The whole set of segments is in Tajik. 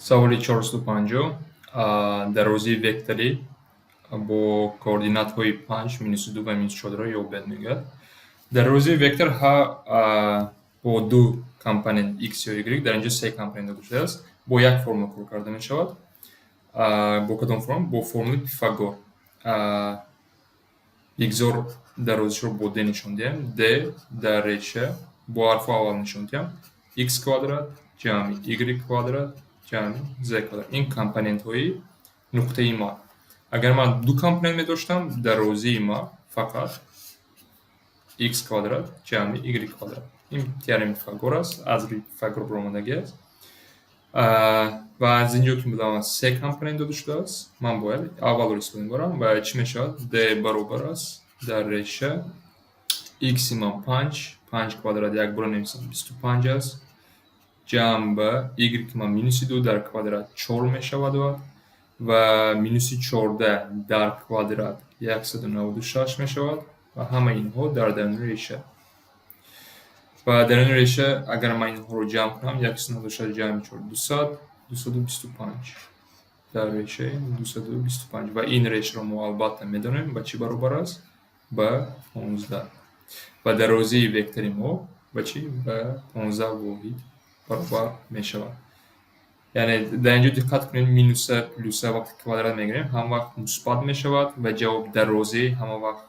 سوالی 450 дарозии векторӣ бо координатҳои 5 -2 ва -4-ро ёбед мегӯяд. Дарозии вектор бо ду компонент x ё y, дар инҷо се компонент доштааст, бо як формула кор карда мешавад. Бо кадом формула? Бо формулаи Пифагор. Бигзор дарозишро бо d нишон диҳем. d дар реша бо ҳарфу аввал нишон диҳем. x квадрат ҷамъи y квадрат ҷамъи z квадрат. Ин компонентҳои нуқтаи ма. Агар ман ду компонент медоштам, дарозии ма фақат x квадрат ҷамъи y квадрат. Ин теореми Пифагор аст, азри Пифагор баромадаги аст. Ва аз инҷо ки ман се компонент дода шудааст, ман бояд аввалро истифода мебарам ва чӣ мешавад? d баробар аст дар реша x-и ман 5 квадрат як бора менависам 25 аст, ҷамъ ба y ман -2 дар квадрат 4 мешавад ва -14 дар квадрат 196 мешавад ва ҳама инҳо дар даруни реша. Ва даруни реша агар ман инҳоро ҷамъ кунам 196 ҷамъи 4 200 225 дар решаи 225 ва ин решаро мо албатта медонем ба чӣ баробар аст? Ба 15. Ва дарозии вектори мо ба чӣ? Ба 15 воҳид баробар мешавад. Яъне дар инҷо диққат кунед, минуса плюса вақте квадрат мегирем ҳама вақт мусбат мешавад ва ҷавоб дарозӣ ҳама вақт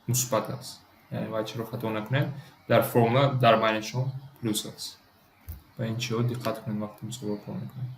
мусбат аст. Яъне вачеро хато накунед, дар формула дар байнашон плюс аст. Ба ин чиҳо диққат кунед вақте мусобиқа кор мекунед.